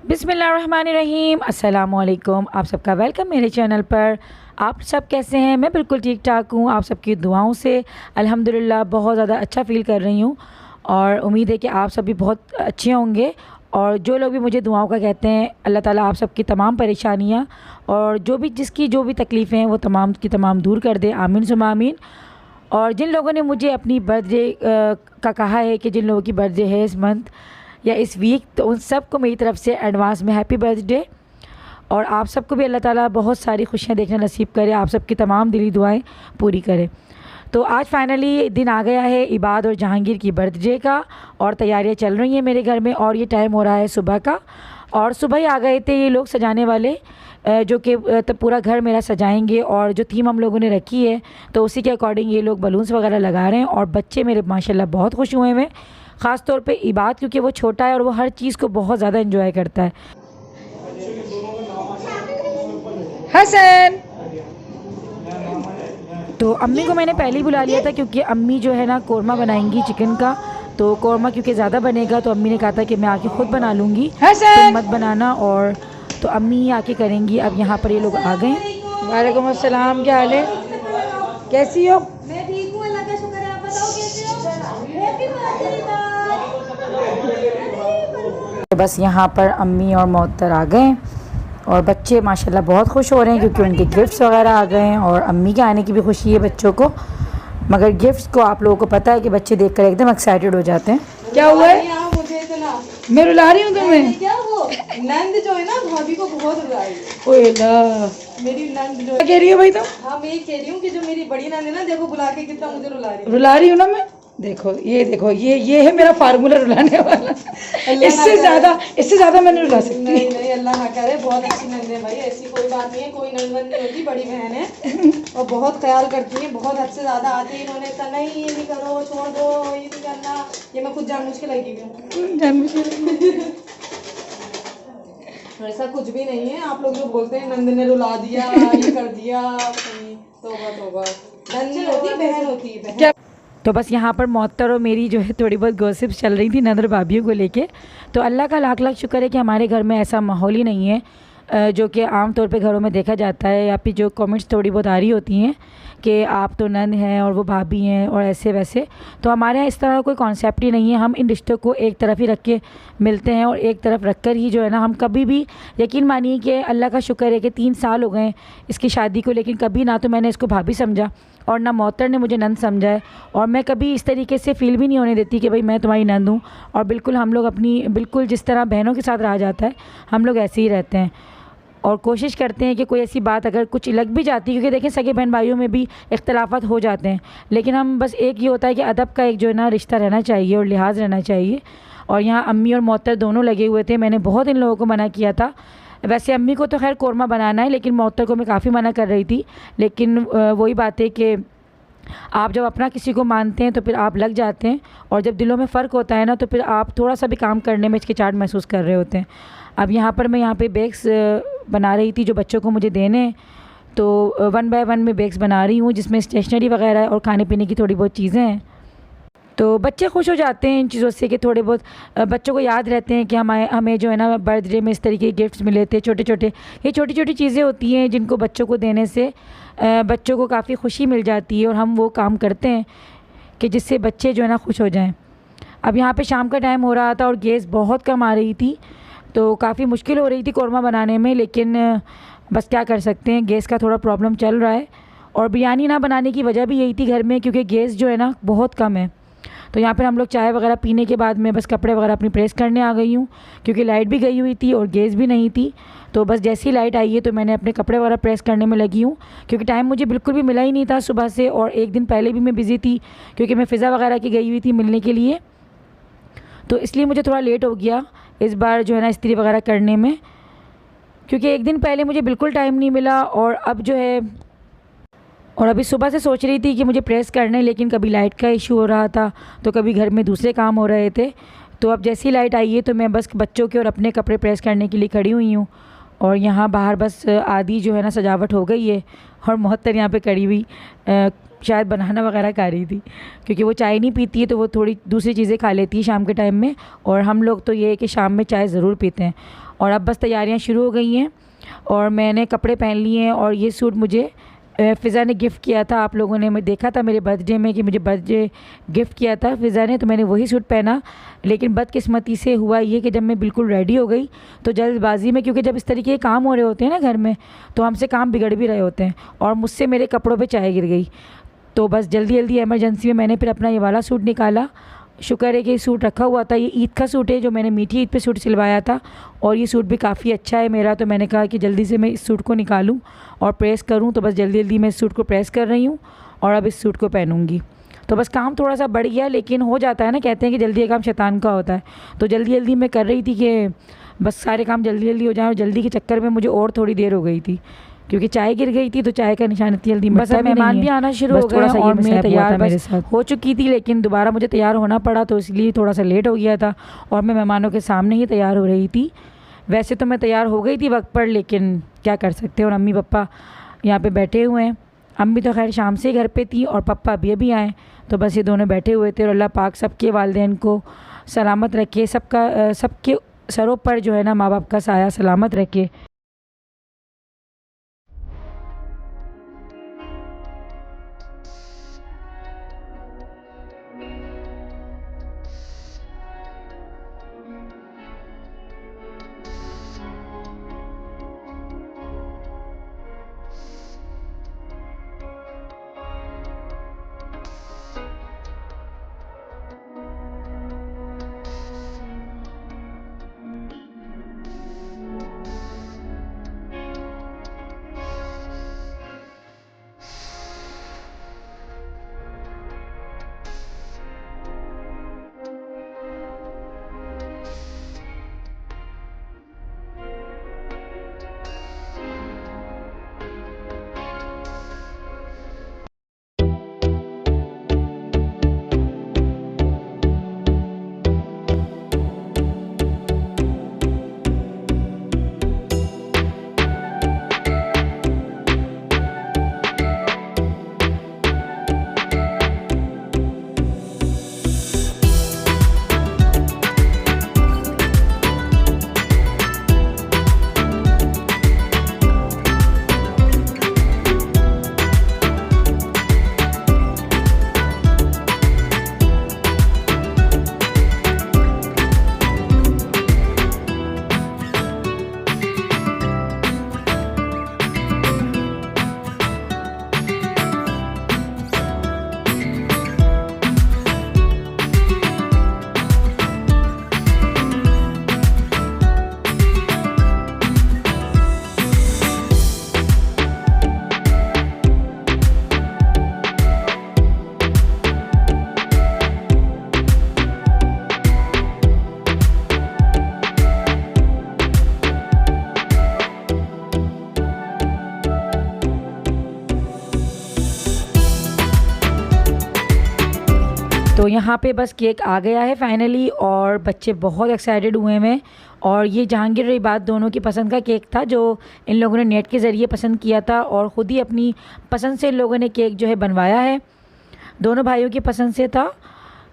बिस्मिल्लाहिर्रहमानिर्रहीम, अस्सलामुअलैकुम। आप सबका वेलकम मेरे चैनल पर। आप सब कैसे हैं? मैं बिल्कुल ठीक ठाक हूँ। आप सबकी दुआओं से अल्हम्दुलिल्लाह बहुत ज़्यादा अच्छा फ़ील कर रही हूँ और उम्मीद है कि आप सब भी बहुत अच्छे होंगे। और जो लोग भी मुझे दुआओं का कहते हैं, अल्लाह ताला आप सबकी तमाम परेशानियाँ और जिसकी जो भी तकलीफ़ें हैं वो तमाम की तमाम दूर कर दे। आमीन सुम्मा आमीन। और जिन लोगों ने मुझे अपनी बर्थडे का कहा है कि जिन लोगों की बर्थडे है इस मंथ या इस वीक, तो उन सब को मेरी तरफ़ से एडवांस में हैप्पी बर्थडे। और आप सबको भी अल्लाह ताला बहुत सारी खुशियाँ देखना नसीब करे, आप सबकी तमाम दिली दुआएं पूरी करे। तो आज फाइनली दिन आ गया है इबाद और जहांगीर की बर्थडे का और तैयारियां चल रही हैं मेरे घर में। और ये टाइम हो रहा है सुबह का और सुबह ही आ गए थे ये लोग सजाने वाले, जो कि तो पूरा घर मेरा सजाएंगे। और जो थीम हम लोगों ने रखी है तो उसी के अकॉर्डिंग ये लोग बलून्स वगैरह लगा रहे हैं। और बच्चे मेरे माशाल्लाह बहुत खुश हुए हैं, ख़ास तौर पे इबाद, क्योंकि वो छोटा है और वो हर चीज़ को बहुत ज़्यादा एंजॉय करता है। हसन, तो अम्मी को मैंने पहले ही बुला लिया था क्योंकि अम्मी जो है ना कोरमा बनाएंगी चिकन का। तो कोरमा क्योंकि ज़्यादा बनेगा तो अम्मी ने कहा था कि मैं आके ख़ुद बना लूँगी, तुम मत बनाना। और तो अम्मी आके करेंगी। अब यहाँ पर ये लोग आ गए। वालेकुम अस्सलाम, क्या हाल है? कैसी हो? मैं ठीक हूँ, अल्लाह का शुक्र है। आप बताओ कैसे हो? Happy birthday. तो बस यहाँ पर अम्मी और मोहत्तर आ गए और बच्चे माशाल्लाह बहुत खुश हो रहे हैं क्योंकि उनके गिफ्ट्स वगैरह आ गए हैं। और अम्मी के आने की भी खुशी है बच्चों को, मगर गिफ्ट्स को आप लोगों को पता है कि बच्चे देखकर एकदम एक्साइटेड हो जाते हैं। क्या हुआ है? मुझे इतना मैं रुला रही हूँ तुम्हें? क्या वो नंद जो है ना भाभी को बहुत रुला रही है। ओए अल्लाह, मेरी नंद जो क्या कह रही हो भाई तुम? हाँ, मैं ये कह रही हूँ कि जो मेरी बड़ी नंद है ना, देखो बुला के कितना मुझे रुला रही हूँ ना मैं। देखो ये है मेरा फार्मूला रुलाने वाला। इससे ज्यादा मैं नहीं रुला सकती। नहीं नहीं, अल्लाह ना करे। बहुत अच्छी नंद है भाई, ऐसी कोई बात नहीं है। कोई नंद नहीं होती, बड़ी बहन है और बहुत ख्याल करती है, बहुत हद से ज्यादा आती है। इन्होंने कहा नहीं ये नहीं करो, छोड़ दो, ये नहीं करना। ये मैं खुद जानबूझ के लगी हूँ। ऐसा कुछ भी नहीं है। आप लोग जो बोलते हैं नंद ने रुला दिया, ये कर दिया, तौबा तौबा। नंद नहीं होती, बहन होती है, बहन। तो बस यहाँ पर मोहत्तर और मेरी जो है थोड़ी बहुत गॉसिप्स चल रही थी नंदर भाभियों को लेके। तो अल्लाह का लाख लाख शुक्र है कि हमारे घर में ऐसा माहौल ही नहीं है जो कि आम तौर पे घरों में देखा जाता है। या फिर जो कमेंट्स थोड़ी बहुत आ रही होती हैं कि आप तो नंद हैं और वो भाभी हैं और ऐसे वैसे। तो हमारे यहाँ इस तरह का कोई कॉन्सेप्ट ही नहीं है। हम इन रिश्तों को एक तरफ ही रख के मिलते हैं और एक तरफ रख कर ही जो है ना, हम कभी भी, यकीन मानिए कि अल्लाह का शुक्र है कि 3 साल हो गए इसकी शादी को, लेकिन कभी ना तो मैंने इसको भाभी समझा और ना मोहत्तर ने मुझे नंद समझा है। और मैं कभी इस तरीके से फ़ील भी नहीं होने देती कि भाई मैं तुम्हारी नंद हूँ। और बिल्कुल हम लोग अपनी, बिल्कुल जिस तरह बहनों के साथ रहा जाता है हम लोग ऐसे ही रहते हैं। और कोशिश करते हैं कि कोई ऐसी बात अगर कुछ लग भी जाती है, क्योंकि देखें सगे बहन भाइयों में भी इख्तलाफात हो जाते हैं, लेकिन हम बस एक ये होता है कि अदब का एक जो है ना रिश्ता रहना चाहिए और लिहाज रहना चाहिए। और यहाँ अम्मी और मोहत्तर दोनों लगे हुए थे। मैंने बहुत इन लोगों को मना किया था। वैसे अम्मी को तो खैर कोरमा बनाना है, लेकिन मोहत्तर को मैं काफ़ी मना कर रही थी। लेकिन वही बात है कि आप जब अपना किसी को मानते हैं तो फिर आप लग जाते हैं, और जब दिलों में फ़र्क होता है ना तो फिर आप थोड़ा सा भी काम करने में हिचकिचाहट महसूस कर रहे होते हैं। अब यहाँ पर मैं यहाँ पे बैग्स बना रही थी जो बच्चों को मुझे देने हैं। तो 1 बाय 1 में बैग्स बना रही हूँ जिसमें स्टेशनरी वगैरह और खाने पीने की थोड़ी बहुत चीज़ें हैं। तो बच्चे खुश हो जाते हैं इन चीज़ों से कि थोड़े बहुत बच्चों को याद रहते हैं कि हमें जो है ना बर्थडे में इस तरीके के गिफ्ट्स मिले थे। छोटे छोटे ये छोटी छोटी चीज़ें होती हैं जिनको बच्चों को देने से बच्चों को काफ़ी खुशी मिल जाती है और हम वो काम करते हैं कि जिससे बच्चे जो है ना खुश हो जाएं। अब यहाँ पे शाम का टाइम हो रहा था और गैस बहुत कम आ रही थी, तो काफ़ी मुश्किल हो रही थी कोरमा बनाने में, लेकिन बस क्या कर सकते हैं, गैस का थोड़ा प्रॉब्लम चल रहा है। और बिरयानी ना बनाने की वजह भी यही थी घर में, क्योंकि गैस जो है ना बहुत कम है। तो यहाँ पर हम लोग चाय वगैरह पीने के बाद में बस कपड़े वगैरह अपनी प्रेस करने आ गई हूँ, क्योंकि लाइट भी गई हुई थी और गैस भी नहीं थी। तो बस जैसी लाइट आई है तो मैंने अपने कपड़े वगैरह प्रेस करने में लगी हूँ, क्योंकि टाइम मुझे बिल्कुल भी मिला ही नहीं था सुबह से। और एक दिन पहले भी मैं बिज़ी थी क्योंकि मैं फ़िज़ा वगैरह की गई हुई थी मिलने के लिए, तो इसलिए मुझे थोड़ा लेट हो गया इस बार जो है ना इस्त्री वगैरह करने में, क्योंकि एक दिन पहले मुझे बिल्कुल टाइम नहीं मिला। और अब जो है, और अभी सुबह से सोच रही थी कि मुझे प्रेस करने, लेकिन कभी लाइट का इशू हो रहा था तो कभी घर में दूसरे काम हो रहे थे। तो अब जैसी लाइट आई है तो मैं बस बच्चों के और अपने कपड़े प्रेस करने के लिए खड़ी हुई हूँ। और यहाँ बाहर बस आधी जो है ना सजावट हो गई है और मोहत्तर यहाँ पे कड़ी हुई शायद बनाना वगैरह खा रही थी, क्योंकि वो चाय नहीं पीती है तो वो थोड़ी दूसरी चीज़ें खा लेती है शाम के टाइम में, और हम लोग तो ये है कि शाम में चाय ज़रूर पीते हैं। और अब बस तैयारियाँ शुरू हो गई हैं और मैंने कपड़े पहन लिए हैं। और ये सूट मुझे फ़िज़ा ने गिफ़्ट किया था। आप लोगों ने मैं देखा था मेरे बर्थडे में कि मुझे बर्थडे गिफ़्ट किया था फ़िज़ा ने, तो मैंने वही सूट पहना। लेकिन बदकिस्मती से हुआ ये कि जब मैं बिल्कुल रेडी हो गई तो जल्दबाजी में, क्योंकि जब इस तरीके के काम हो रहे होते हैं ना घर में तो हमसे काम बिगड़ भी रहे होते हैं, और मुझसे मेरे कपड़ों पे चाय गिर गई। तो बस जल्दी जल्दी इमरजेंसी में मैंने फिर अपना ये वाला सूट निकाला। शुक्र है कि सूट रखा हुआ था, ये ईद का सूट है जो मैंने मीठी ईद पे सूट सिलवाया था, और ये सूट भी काफ़ी अच्छा है मेरा। तो मैंने कहा कि जल्दी से मैं इस सूट को निकालूं और प्रेस करूं, तो बस जल्दी जल्दी मैं इस सूट को प्रेस कर रही हूं और अब इस सूट को पहनूंगी। तो बस काम थोड़ा सा बढ़ गया, लेकिन हो जाता है ना, कहते हैं कि जल्दी का काम शैतान का होता है। तो जल्दी जल्दी मैं कर रही थी कि बस सारे काम जल्दी जल्दी हो जाए, और जल्दी के चक्कर में मुझे और थोड़ी देर हो गई थी क्योंकि चाय गिर गई थी, तो चाय का निशान इतनी जल्दी बस मेहमान भी आना शुरू हो गए और मैं तैयार मेरे साथ हो चुकी थी, लेकिन दोबारा मुझे तैयार होना पड़ा तो इसलिए थोड़ा सा लेट हो गया था और मैं मेहमानों के सामने ही तैयार हो रही थी। वैसे तो मैं तैयार हो गई थी वक्त पर, लेकिन क्या कर सकते हैं। और अम्मी पापा यहाँ पे बैठे हुए हैं। अम्मी तो खैर शाम से घर पे थी और पापा अभी अभी आए, तो बस ये दोनों बैठे हुए थे। और अल्लाह पाक सबके वालिदैन को सलामत रखे, सबके सरों पर जो है ना माँ बाप का साया सलामत रखे। तो यहाँ पे बस केक आ गया है फाइनली और बच्चे बहुत एक्साइटेड हुए हैं। और ये जहांगीर रही बात दोनों की पसंद का केक था जो इन लोगों ने नेट के ज़रिए पसंद किया था और ख़ुद ही अपनी पसंद से इन लोगों ने केक जो है बनवाया है। दोनों भाइयों की पसंद से था।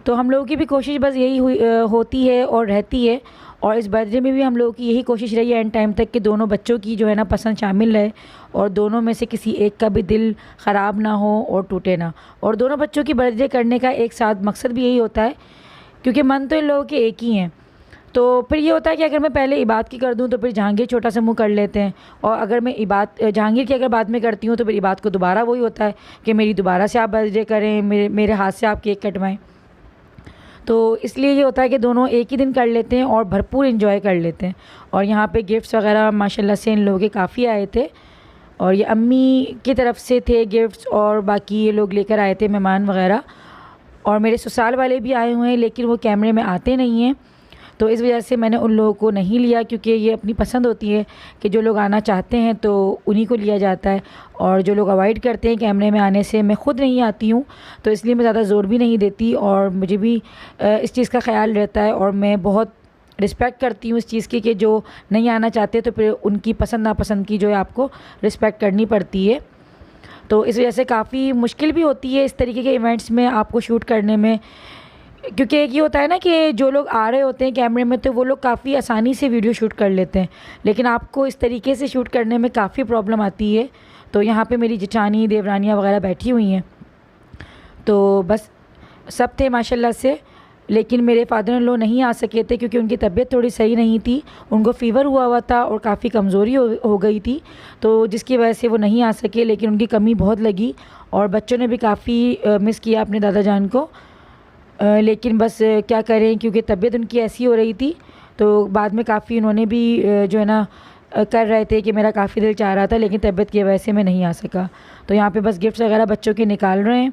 तो हम लोगों की भी कोशिश बस यही होती है और रहती है, और इस बर्थडे में भी हम लोगों की यही कोशिश रही है एंड टाइम तक कि दोनों बच्चों की जो है ना पसंद शामिल रहे और दोनों में से किसी एक का भी दिल ख़राब ना हो और टूटे ना। और दोनों बच्चों की बर्थडे करने का एक साथ मकसद भी यही होता है, क्योंकि मन तो इन लोगों के एक ही हैं। तो फिर ये होता है कि अगर मैं पहले इबाद की कर दूं तो फिर जहांगीर छोटा सा मुँह कर लेते हैं, और अगर मैं जहांगीर की अगर बाद में करती हूँ तो फिर इबाद को दोबारा वही होता है कि मेरी दोबारा से आप बर्थडे करें, मेरे हाथ से आप केक कटवाएँ। तो इसलिए ये होता है कि दोनों एक ही दिन कर लेते हैं और भरपूर एंजॉय कर लेते हैं। और यहाँ पे गिफ्ट्स वगैरह माशाल्लाह से इन लोगों के काफ़ी आए थे, और ये अम्मी की तरफ से थे गिफ्ट्स, और बाकी ये लोग लेकर आए थे मेहमान वगैरह। और मेरे ससुराल वाले भी आए हुए हैं, लेकिन वो कैमरे में आते नहीं हैं, तो इस वजह से मैंने उन लोगों को नहीं लिया, क्योंकि ये अपनी पसंद होती है कि जो लोग आना चाहते हैं तो उन्हीं को लिया जाता है, और जो लोग अवॉइड करते हैं कैमरे में आने से, मैं ख़ुद नहीं आती हूँ तो इसलिए मैं ज़्यादा ज़ोर भी नहीं देती, और मुझे भी इस चीज़ का ख्याल रहता है और मैं बहुत रिस्पेक्ट करती हूँ इस चीज़ की कि जो नहीं आना चाहते तो फिर उनकी पसंद नापसंद की जो है आपको रिस्पेक्ट करनी पड़ती है। तो इस वजह से काफ़ी मुश्किल भी होती है इस तरीके के इवेंट्स में आपको शूट करने में, क्योंकि एक ये होता है ना कि जो लोग आ रहे होते हैं कैमरे में तो वो लोग काफ़ी आसानी से वीडियो शूट कर लेते हैं, लेकिन आपको इस तरीके से शूट करने में काफ़ी प्रॉब्लम आती है। तो यहाँ पे मेरी जेठानी देवरानियाँ वगैरह बैठी हुई हैं, तो बस सब थे माशाल्लाह से, लेकिन मेरे फादर इन लॉ नहीं आ सके थे क्योंकि उनकी तबीयत थोड़ी सही नहीं थी, उनको फ़ीवर हुआ था और काफ़ी कमज़ोरी हो गई थी, तो जिसकी वजह से वो नहीं आ सके। लेकिन उनकी कमी बहुत लगी और बच्चों ने भी काफ़ी मिस किया अपने दादा जान को, लेकिन बस क्या करें, क्योंकि तबीयत उनकी ऐसी हो रही थी। तो बाद में काफ़ी उन्होंने भी जो है ना कर रहे थे कि मेरा काफ़ी दिल चाह रहा था, लेकिन तबीयत की वजह से मैं नहीं आ सका। तो यहाँ पे बस गिफ्ट्स वगैरह बच्चों के निकाल रहे हैं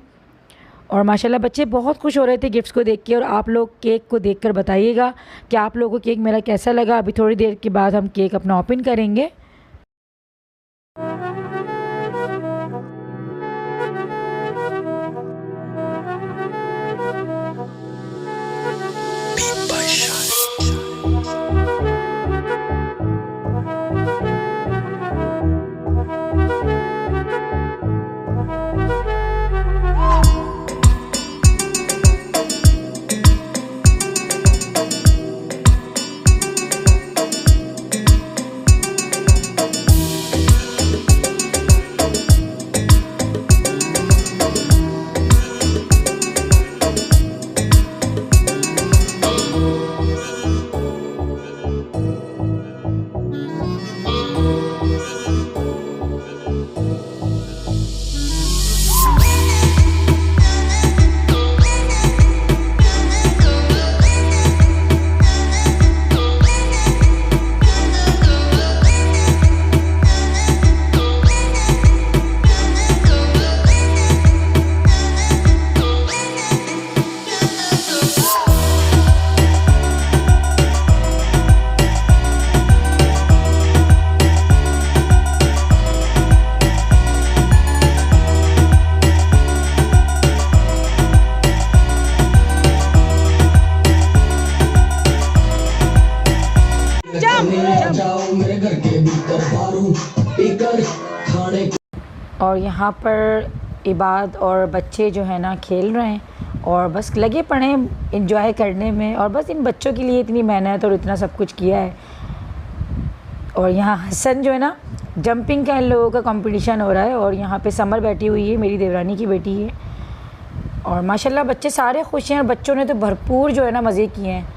और माशाल्लाह बच्चे बहुत खुश हो रहे थे गिफ्ट्स को देख के। और आप लोग केक को देखकर बताइएगा कि आप लोगों को केक मेरा कैसा लगा। अभी थोड़ी देर के बाद हम केक अपना ओपन करेंगे। और यहाँ पर इबाद और बच्चे जो है ना खेल रहे हैं और बस लगे पड़े हैं इंजॉय करने में। और बस इन बच्चों के लिए इतनी मेहनत और इतना सब कुछ किया है। और यहाँ हसन जो है ना जंपिंग का इन लोगों का कंपटीशन हो रहा है। और यहाँ पे समर बैठी हुई है, मेरी देवरानी की बेटी है। और माशाल्लाह बच्चे सारे खुश हैं और बच्चों ने तो भरपूर जो है ना मज़े किए हैं।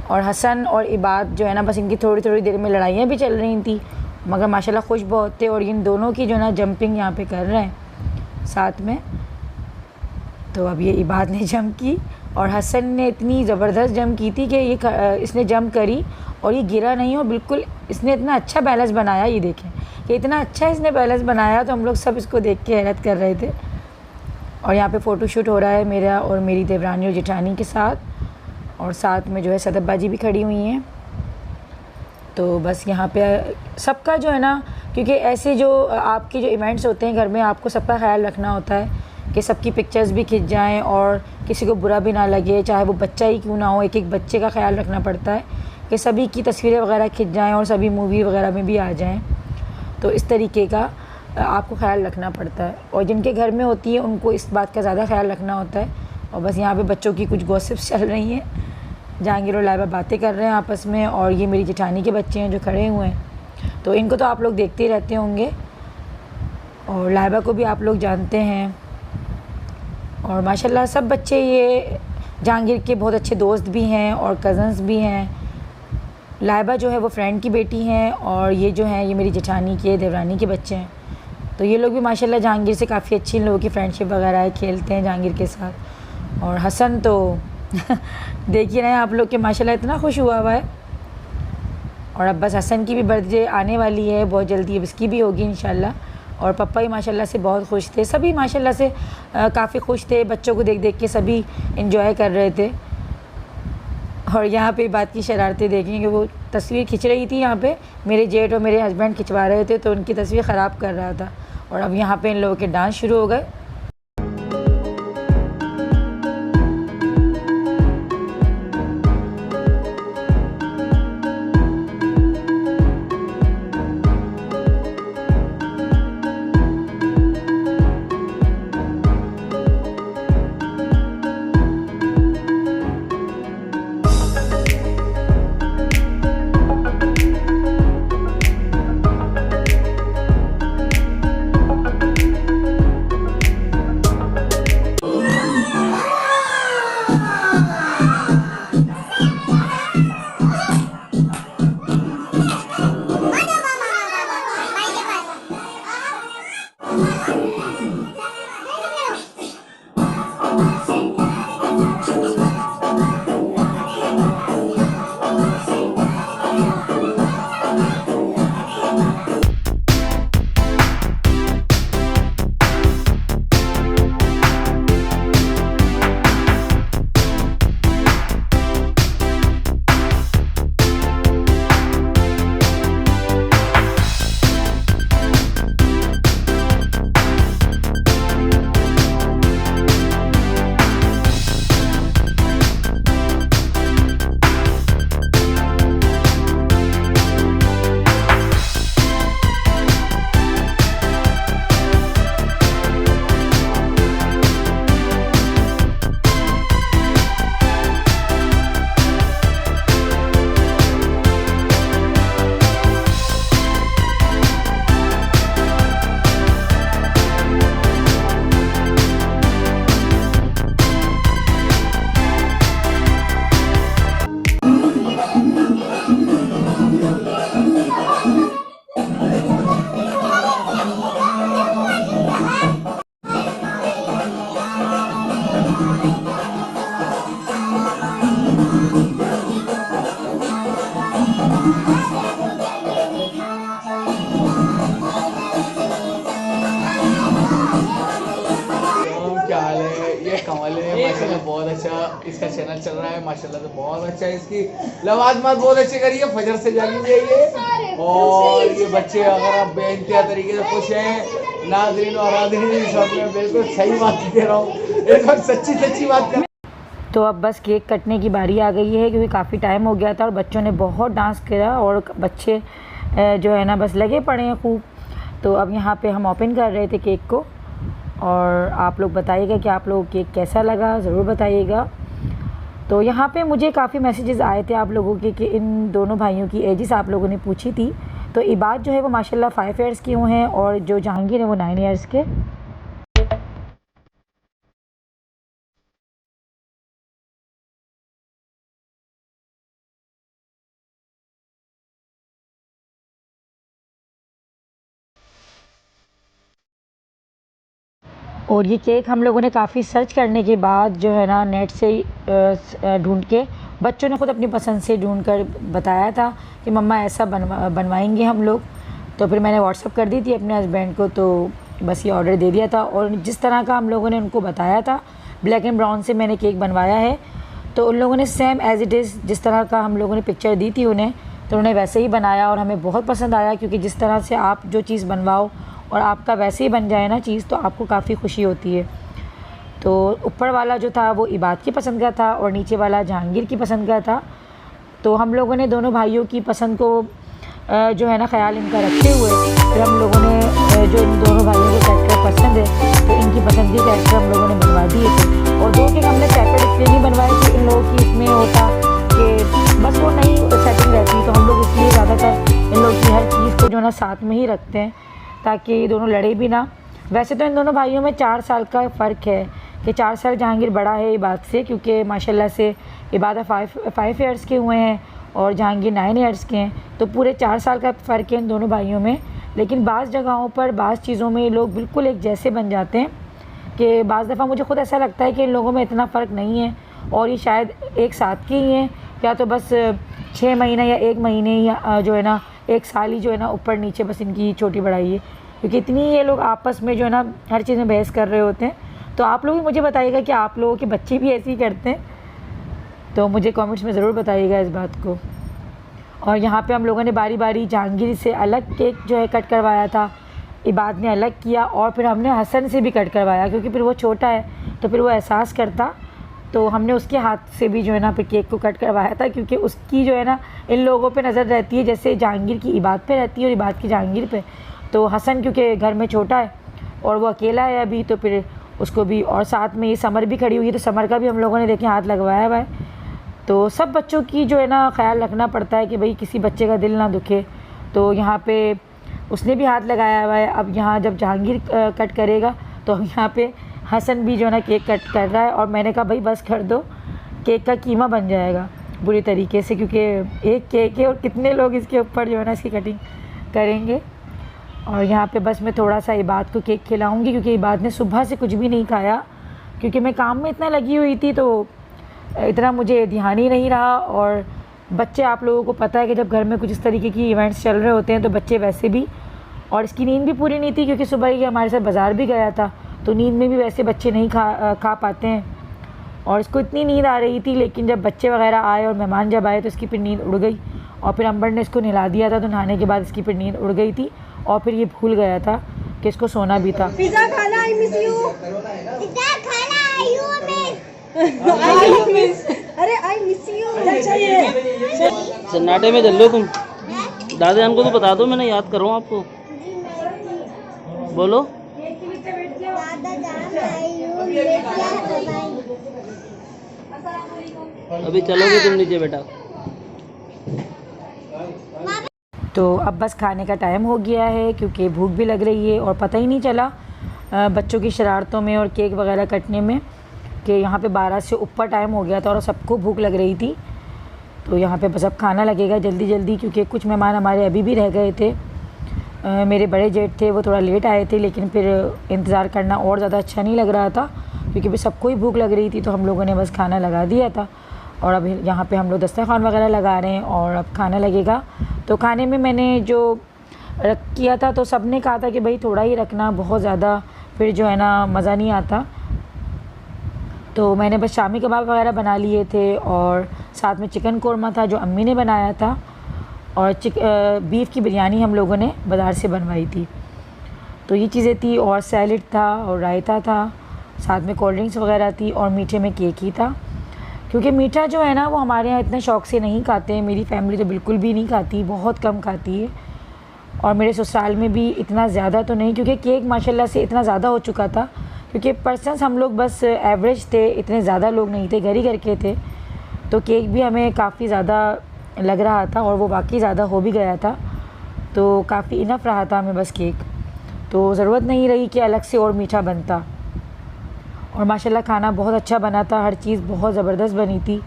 और हसन और इबाद जो है ना बस इनकी थोड़ी थोड़ी देर में लड़ाइयाँ भी चल रही थी, मगर माशाल्लाह खुश बहुत थे। और इन दोनों की जो है ना जंपिंग यहाँ पे कर रहे हैं साथ में। तो अब ये इबाद ने जंप की और हसन ने इतनी ज़बरदस्त जंप की थी कि ये इसने जंप करी और ये गिरा नहीं और बिल्कुल इसने इतना अच्छा बैलेंस बनाया। ये देखें कि इतना अच्छा इसने बैलेंस बनाया, तो हम लोग सब इसको देख के हैरत कर रहे थे। और यहाँ पे फ़ोटोशूट हो रहा है मेरा और मेरी देवरानी और जेठानी के साथ, और साथ में जो है सदब्बाजी भी खड़ी हुई हैं। तो बस यहाँ पे सबका जो है ना, क्योंकि ऐसे जो आपके जो इवेंट्स होते हैं घर में, आपको सबका ख्याल रखना होता है कि सबकी पिक्चर्स भी खिंच जाएं और किसी को बुरा भी ना लगे, चाहे वो बच्चा ही क्यों ना हो। एक एक बच्चे का ख्याल रखना पड़ता है कि सभी की तस्वीरें वगैरह खिंच जाएं और सभी मूवी वगैरह में भी आ जाएं। तो इस तरीके का आपको ख्याल रखना पड़ता है। और जिनके घर में होती है उनको इस बात का ज़्यादा ख्याल रखना होता है। और बस यहाँ पे बच्चों की कुछ गॉसिप्स चल रही हैं, जहांगीर और लाइबा बातें कर रहे हैं आपस में। और ये मेरी जेठानी के बच्चे हैं जो खड़े हुए हैं, तो इनको तो आप लोग देखते ही रहते होंगे। और लाइबा को भी आप लोग जानते हैं। और माशाल्लाह सब बच्चे ये जहांगीर के बहुत अच्छे दोस्त भी हैं और कज़न्स भी हैं। लाइबा जो है वो फ्रेंड की बेटी हैं और ये जो हैं ये मेरी जेठानी के देवरानी के बच्चे हैं। तो ये लोग भी माशाल्लाह जहांगीर से काफ़ी अच्छी इन लोगों की फ्रेंडशिप वगैरह है, खेलते हैं जहांगीर के साथ। और हसन तो देखिए ना आप लोग के माशाल्लाह इतना खुश हुआ है। और अब बस हसन की भी बर्थडे आने वाली है बहुत जल्दी, अब इसकी भी होगी इंशाल्लाह। और पप्पा ही माशाल्लाह से बहुत खुश थे, सभी माशाल्लाह से काफ़ी खुश थे। बच्चों को देख देख के सभी इंजॉय कर रहे थे। और यहाँ पे बात की शरारतें देखें कि वो तस्वीर खिंच रही थी, यहाँ पे मेरे जेठ और मेरे हस्बैंड खिंचवा रहे थे, तो उनकी तस्वीर ख़राब कर रहा था। और अब यहाँ पे इन लोगों के डांस शुरू हो गए। क्या हाल है? ये कमल है माशाल्लाह, बहुत अच्छा इसका चैनल चल रहा है माशाल्लाह, तो बहुत अच्छा है। इसकी लवाजमात बहुत अच्छी करी है, फजर से जागी हुई है ये। और ये बच्चे अगर आप बेइंतहा तरीके से खुश हैं, नाज़रीन और नाज़रीन सब में बिल्कुल सही बात कह रहा हूँ, इस वक्त सच्ची बात कर। तो अब बस केक कटने की बारी आ गई है, क्योंकि काफ़ी टाइम हो गया था और बच्चों ने बहुत डांस किया और बच्चे जो है ना बस लगे पड़े हैं खूब। तो अब यहाँ पे हम ओपन कर रहे थे केक को, और आप लोग बताइएगा कि आप लोगों को केक कैसा लगा, ज़रूर बताइएगा। तो यहाँ पे मुझे काफ़ी मैसेजेस आए थे आप लोगों के कि इन दोनों भाइयों की एजेस आप लोगों ने पूछी थी। तो इबाद जो है वो माशाल्लाह 5 ईयर्स की हुए हैं और जो जहांगीर है वो 9 ईयर्स के। और ये केक हम लोगों ने काफ़ी सर्च करने के बाद जो है ना नेट से ढूंढ के, बच्चों ने ख़ुद अपनी पसंद से ढूंढ कर बताया था कि मम्मा ऐसा बनवाएंगे हम लोग। तो फिर मैंने व्हाट्सअप कर दी थी अपने हस्बैंड को, तो बस ये ऑर्डर दे दिया था। और जिस तरह का हम लोगों ने उनको बताया था, ब्लैक एंड ब्राउन से मैंने केक बनवाया है, तो उन लोगों ने सेम एज़ इट इज़ जिस तरह का हम लोगों ने पिक्चर दी थी उन्हें, तो उन्होंने वैसे ही बनाया और हमें बहुत पसंद आया। क्योंकि जिस तरह से आप जो चीज़ बनवाओ और आपका वैसे ही बन जाए ना चीज़, तो आपको काफ़ी खुशी होती है। तो ऊपर वाला जो था वो इबाद की पसंद का था और नीचे वाला जहांगीर की पसंद का था। तो हम लोगों ने दोनों भाइयों की पसंद को जो है ना ख्याल इनका रखते हुए, फिर हम लोगों ने जो इन दोनों भाइयों को कैरेक्टर पसंद है, तो इनकी पसंद की कैरेक्टर हम लोगों ने बनवा दिए थे। और 2 केक हमने सेपरेट इसलिए नहीं बनवाए कि इन लोगों की इसमें होता कि बस वो नहीं सेटिंग रहती, तो हम लोग इसलिए ज़्यादातर इन लोगों की हर चीज़ को जो है ना साथ में ही रखते हैं ताकि ये दोनों लड़े भी ना। वैसे तो इन दोनों भाइयों में 4 साल का फ़र्क है कि 4 साल जहांगीर बड़ा है इबाद से, क्योंकि माशाल्लाह से इबाद 5 ईयर्स के हुए हैं और जहांगीर 9 ईयर्स के हैं। तो पूरे 4 साल का फ़र्क है इन दोनों भाइयों में। लेकिन बाज़ जगहों पर बाज़ चीज़ों में ये लोग बिल्कुल एक जैसे बन जाते हैं कि बाज़ दफ़ा मुझे ख़ुद ऐसा लगता है कि इन लोगों में इतना फ़र्क नहीं है और ये शायद एक साथ के ही हैं, या तो बस 6 महीना या 1 महीने या जो है ना 1 साल ही जो है ना ऊपर नीचे बस इनकी छोटी बढ़ाई है, क्योंकि इतनी ये लोग आपस में जो है ना हर चीज़ में बहस कर रहे होते हैं। तो आप लोग भी मुझे बताइएगा कि आप लोगों के बच्चे भी ऐसे ही करते हैं, तो मुझे कमेंट्स में ज़रूर बताइएगा इस बात को। और यहाँ पे हम लोगों ने बारी बारी जहांगीर से अलग केक जो है कट करवाया था, इबाद ने अलग किया, और फिर हमने हसन से भी कट करवाया क्योंकि फिर वो छोटा है तो फिर वो एहसास करता, तो हमने उसके हाथ से भी जो है ना फिर केक को कट करवाया था। क्योंकि उसकी जो है ना इन लोगों पे नज़र रहती है जैसे जहांगीर की इबाद पे रहती है और इबाद की जहांगीर पे। तो हसन क्योंकि घर में छोटा है और वो अकेला है अभी, तो फिर उसको भी, और साथ में ये समर भी खड़ी हुई है, तो समर का भी हम लोगों ने देखे हाथ लगवाया हुआ है। तो सब बच्चों की जो है ना ख्याल रखना पड़ता है कि भाई किसी बच्चे का दिल ना दुखे। तो यहाँ पे उसने भी हाथ लगाया हुआ है। अब यहाँ जब जहांगीर कट करेगा तो यहाँ पे हसन भी जो है ना केक कट कर रहा है, और मैंने कहा भाई बस कर दो, केक का कीमा बन जाएगा बुरी तरीके से, क्योंकि एक केक है और कितने लोग इसके ऊपर जो है ना इसकी कटिंग करेंगे। और यहाँ पे बस मैं थोड़ा सा इबाद को केक खिलाऊंगी क्योंकि इबाद ने सुबह से कुछ भी नहीं खाया, क्योंकि मैं काम में इतना लगी हुई थी तो इतना मुझे ध्यान ही नहीं रहा। और बच्चे, आप लोगों को पता है कि जब घर में कुछ इस तरीके की इवेंट्स चल रहे होते हैं तो बच्चे वैसे भी, और इसकी नींद भी पूरी नहीं थी क्योंकि सुबह ये हमारे साथ बाज़ार भी गया था, तो नींद में भी वैसे बच्चे नहीं खा पाते हैं। और इसको इतनी नींद आ रही थी, लेकिन जब बच्चे वगैरह आए और मेहमान जब आए तो इसकी फिर नींद उड़ गई। और फिर अंबर ने इसको नहला दिया था, तो नहाने के बाद इसकी फिर नींद उड़ गई थी और फिर ये भूल गया था कि इसको सोना भी था। पिज़्ज़ा खाना, आई मिस यू। पिज़्ज़ा खाना, आई यू मिस। अरे आई मिस यू चाहिए। सन्नाटे में चल लो तुम। दादा जान को तो बता दो, मैंने याद कर रहा हूँ आपको। बोलो। दादा जान आई यू अभी चलोगे तुम नीचे बेटा। तो अब बस खाने का टाइम हो गया है क्योंकि भूख भी लग रही है। और पता ही नहीं चला बच्चों की शरारतों में और केक वगैरह कटने में कि यहाँ पे 12 से ऊपर टाइम हो गया था और सबको भूख लग रही थी। तो यहाँ पे बस अब खाना लगेगा जल्दी जल्दी, क्योंकि कुछ मेहमान हमारे अभी भी रह गए थे। मेरे बड़े जेठ थे, वो थोड़ा लेट आए थे, लेकिन फिर इंतज़ार करना और ज़्यादा अच्छा नहीं लग रहा था क्योंकि फिर सबको ही भूख लग रही थी। तो हम लोगों ने बस खाना लगा दिया था और अब यहाँ पे हम लोग दस्तरखान वगैरह लगा रहे हैं और अब खाना लगेगा। तो खाने में मैंने जो रख किया था तो सब ने कहा था कि भाई थोड़ा ही रखना, बहुत ज़्यादा फिर जो है ना मज़ा नहीं आता। तो मैंने बस शामी कबाब वगैरह बना लिए थे और साथ में चिकन कोरमा था जो अम्मी ने बनाया था, और बीफ की बिरयानी हम लोगों ने बाज़ार से बनवाई थी। तो ये चीज़ें थी और सैलड था और रायता था, साथ में कोल्ड ड्रिंक्स वगैरह थी और मीठे में केक ही था। क्योंकि मीठा जो है ना वो हमारे यहाँ इतने शौक़ से नहीं खाते हैं, मेरी फैमिली तो बिल्कुल भी नहीं खाती, बहुत कम खाती है। और मेरे ससुराल में भी इतना ज़्यादा तो नहीं, क्योंकि केक माशाल्लाह से इतना ज़्यादा हो चुका था क्योंकि पर्सन्स हम लोग बस एवरेज थे, इतने ज़्यादा लोग नहीं थे, घर ही घर के थे। तो केक भी हमें काफ़ी ज़्यादा लग रहा था और वो वाकई ज़्यादा हो भी गया था, तो काफ़ी इनफ रहा था हमें बस केक। तो ज़रूरत नहीं रही कि अलग से और मीठा बनता। और माशाल्लाह खाना बहुत अच्छा बना था, हर चीज़ बहुत ज़बरदस्त बनी थी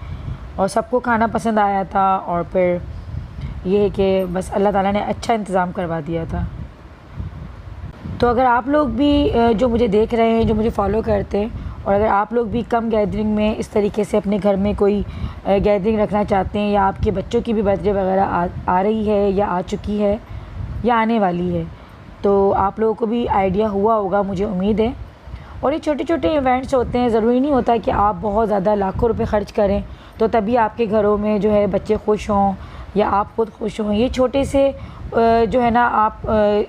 और सबको खाना पसंद आया था। और फिर ये है कि बस अल्लाह ताला ने अच्छा इंतज़ाम करवा दिया था। तो अगर आप लोग भी जो मुझे देख रहे हैं, जो मुझे फॉलो करते हैं, और अगर आप लोग भी कम गैदरिंग में इस तरीके से अपने घर में कोई गैदरिंग रखना चाहते हैं, या आपके बच्चों की भी बर्थडे वगैरह आ रही है या आ चुकी है या आने वाली है, तो आप लोगों को भी आइडिया हुआ होगा, मुझे उम्मीद है। और ये छोटे छोटे इवेंट्स होते हैं, ज़रूरी नहीं होता कि आप बहुत ज़्यादा लाखों रुपए ख़र्च करें तो तभी आपके घरों में जो है बच्चे खुश हों या आप खुद खुश हों। ये छोटे से जो है ना आप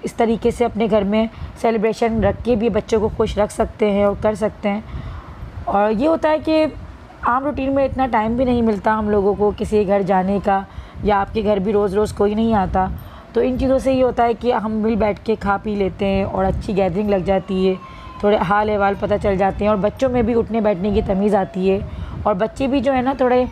इस तरीके से अपने घर में सेलिब्रेशन रख के भी बच्चों को खुश रख सकते हैं और कर सकते हैं। और ये होता है कि आम रूटीन में इतना टाइम भी नहीं मिलता हम लोगों को किसी घर जाने का, या आपके घर भी रोज़ रोज़ कोई नहीं आता। तो इन चीज़ों से ये होता है कि हम मिल बैठ के खा पी लेते हैं और अच्छी गैदरिंग लग जाती है, थोड़े हाल अहवाल पता चल जाते हैं और बच्चों में भी उठने बैठने की तमीज़ आती है। और बच्चे भी जो है ना थोड़े,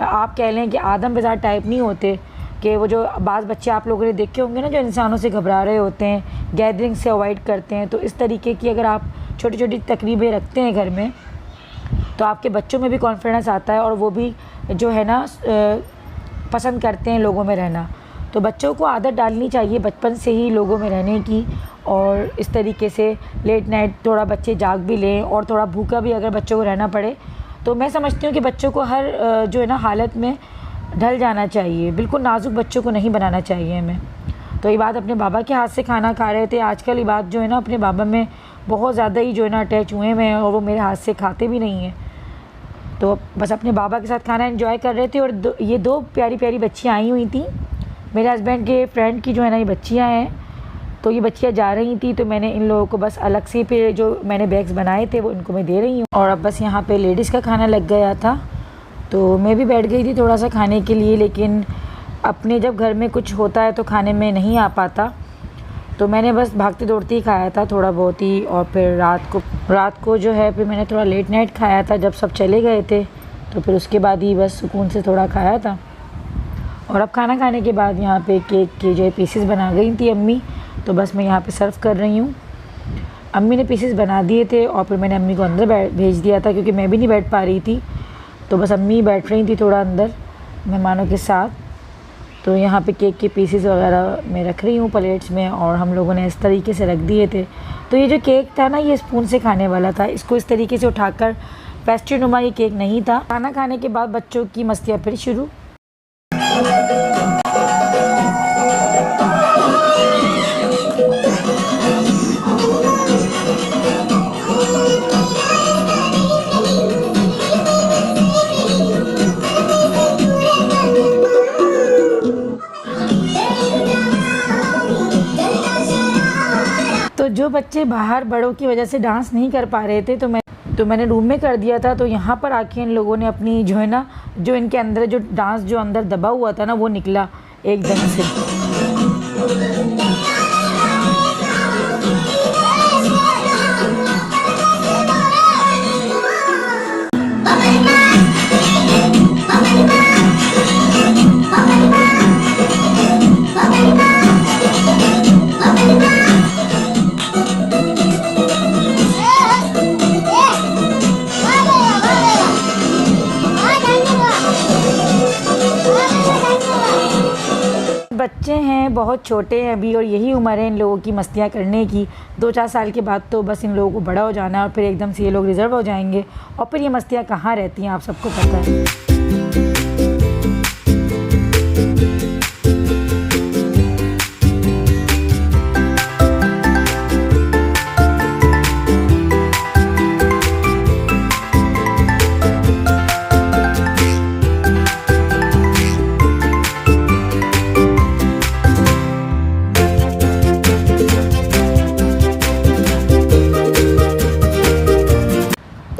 आप कह लें कि आदम बाज़ार टाइप नहीं होते, कि वो जो बाज़ बच्चे आप लोगों ने देखे होंगे ना जो इंसानों से घबरा रहे होते हैं, गैदरिंग से अवॉइड करते हैं। तो इस तरीके की अगर आप छोटी छोटी तकरीबें रखते हैं घर में तो आपके बच्चों में भी कॉन्फिडेंस आता है और वो भी जो है ना पसंद करते हैं लोगों में रहना। तो बच्चों को आदत डालनी चाहिए बचपन से ही लोगों में रहने की, और इस तरीके से लेट नाइट थोड़ा बच्चे जाग भी लें और थोड़ा भूखा भी अगर बच्चों को रहना पड़े तो मैं समझती हूँ कि बच्चों को हर जो है ना हालत में ढल जाना चाहिए, बिल्कुल नाजुक बच्चों को नहीं बनाना चाहिए हमें। तो ये बात अपने बाबा के हाथ से खाना खा रहे थे, आजकल ये बात जो है ना अपने बाबा में बहुत ज़्यादा ही जो है ना अटैच हुए हैं और वो मेरे हाथ से खाते भी नहीं हैं। तो बस अपने बाबा के साथ खाना एंजॉय कर रहे थे। और ये दो प्यारी प्यारी बच्चियाँ आई हुई थी, मेरे हस्बैंड के फ्रेंड की जो है ना ये बच्चियाँ हैं। तो ये बच्चियाँ जा रही थी तो मैंने इन लोगों को बस अलग से फिर जो मैंने बैग्स बनाए थे वो इनको मैं दे रही हूँ। और अब बस यहाँ पे लेडीज़ का खाना लग गया था तो मैं भी बैठ गई थी थोड़ा सा खाने के लिए, लेकिन अपने जब घर में कुछ होता है तो खाने में नहीं आ पाता, तो मैंने बस भागते दौड़ते ही खाया था थोड़ा बहुत ही। और फिर रात को जो है फिर मैंने थोड़ा लेट नाइट खाया था जब सब चले गए थे, तो फिर उसके बाद ही बस सुकून से थोड़ा खाया था। और अब खाना खाने के बाद यहाँ पे केक के जो है पीसेस बना गई थी अम्मी, तो बस मैं यहाँ पे सर्व कर रही हूँ। अम्मी ने पीसेस बना दिए थे और फिर मैंने अम्मी को अंदर भेज दिया था क्योंकि मैं भी नहीं बैठ पा रही थी, तो बस अम्मी बैठ रही थी थोड़ा अंदर मेहमानों के साथ। तो यहाँ पे केक के पीसेस वगैरह मैं रख रही हूँ प्लेट्स में, और हम लोगों ने इस तरीके से रख दिए थे। तो ये जो केक था ना, ये स्पून से खाने वाला था। इसको इस तरीके से उठाकर, पेस्ट्री नुमा ये केक नहीं था। खाना खाने के बाद बच्चों की मस्तियाँ फिर शुरू। तो जो बच्चे बाहर बड़ों की वजह से डांस नहीं कर पा रहे थे, तो मैंने रूम में कर दिया था। तो यहाँ पर आके इन लोगों ने अपनी जो है ना, जो इनके अंदर जो डांस जो अंदर दबा हुआ था ना, वो निकला एकदम से। बच्चे हैं, बहुत छोटे हैं अभी, और यही उम्र है इन लोगों की मस्तियाँ करने की। 2-4 साल के बाद तो बस इन लोगों को बड़ा हो जाना है, और फिर एकदम से ये लोग रिज़र्व हो जाएंगे, और फिर ये मस्तियाँ कहाँ रहती हैं, आप सबको पता है।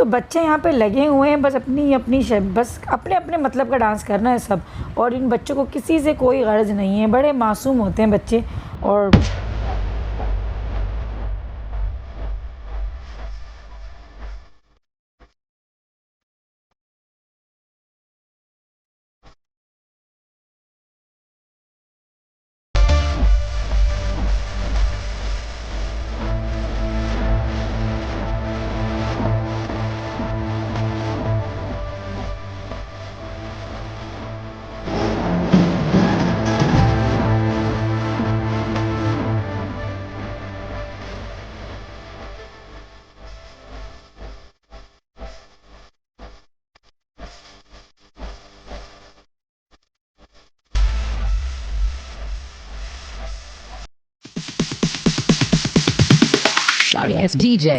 बच्चे यहाँ पे लगे हुए हैं, बस अपने अपने मतलब का डांस करना है सब, और इन बच्चों को किसी से कोई गर्ज नहीं है। बड़े मासूम होते हैं बच्चे। और Sorry, it's DJ.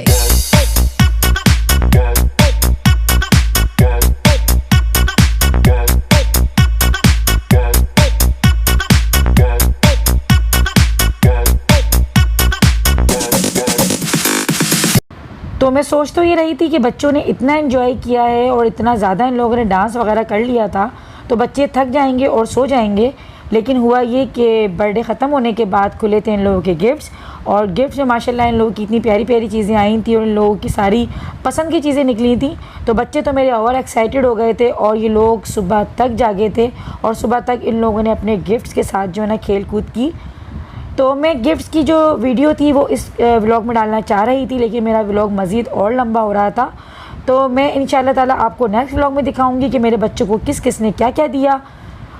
तो मैं सोच तो ये रही थी कि बच्चों ने इतना एंजॉय किया है और इतना ज़्यादा इन लोगों ने डांस वगैरह कर लिया था, तो बच्चे थक जाएंगे और सो जाएंगे। लेकिन हुआ ये कि बर्थडे ख़त्म होने के बाद खुले थे इन लोगों के गिफ्ट्स, और गिफ्ट्स में माशाल्लाह इन लोगों की इतनी प्यारी प्यारी चीज़ें आई थी, और इन लोगों की सारी पसंद की चीज़ें निकली थी। तो बच्चे तो मेरे और एक्साइटेड हो गए थे, और ये लोग सुबह तक जागे थे, और सुबह तक इन लोगों ने अपने गिफ्ट्स के साथ जो है ना खेल कूद की। तो मैं गिफ्ट्स की जो वीडियो थी वो इस व्लॉग में डालना चाह रही थी, लेकिन मेरा व्लॉग मज़ीद और लंबा हो रहा था। तो मैं इंशाल्लाह ताला आपको नेक्स्ट व्लॉग में दिखाऊंगी कि मेरे बच्चों को किस किस ने क्या क्या दिया।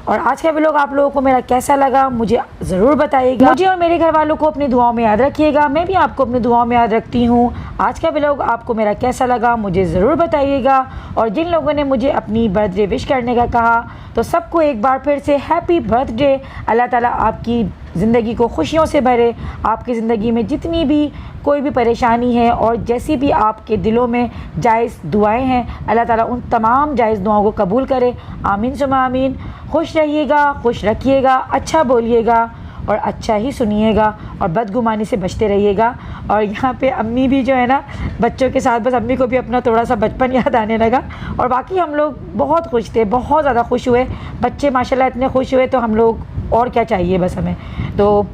और आज का व्लॉग आप लोगों को मेरा कैसा लगा मुझे ज़रूर बताइएगा। मुझे और मेरे घर वालों को अपनी दुआओं में याद रखिएगा, मैं भी आपको अपनी दुआओं में याद रखती हूँ। आज का व्लॉग आपको मेरा कैसा लगा मुझे ज़रूर बताइएगा। और जिन लोगों ने मुझे अपनी बर्थडे विश करने का कहा, तो सबको एक बार फिर से हैप्पी बर्थडे। अल्लाह ताला आपकी ज़िंदगी को खुशियों से भरे, आपकी ज़िंदगी में जितनी भी कोई भी परेशानी है और जैसी भी आपके दिलों में जायज़ दुआएं हैं, अल्लाह ताला उन तमाम जायज़ दुआओं को कबूल करे। आमीन सुमा आमीन। खुश रहिएगा, खुश रखिएगा, अच्छा बोलिएगा और अच्छा ही सुनिएगा, और बदगुमानी से बचते रहिएगा। और यहाँ पे अम्मी भी जो है ना बच्चों के साथ, बस अम्मी को भी अपना थोड़ा सा बचपन याद आने लगा, और बाकी हम लोग बहुत खुश थे, बहुत ज़्यादा खुश हुए। बच्चे माशाल्लाह इतने खुश हुए, तो हम लोग और क्या चाहिए बस हमें। तो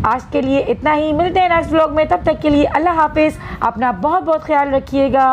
आज के लिए इतना ही, मिलते हैं नेक्स्ट व्लॉग में, तब तक के लिए अल्लाह हाफिज़। अपना बहुत बहुत ख्याल रखिएगा।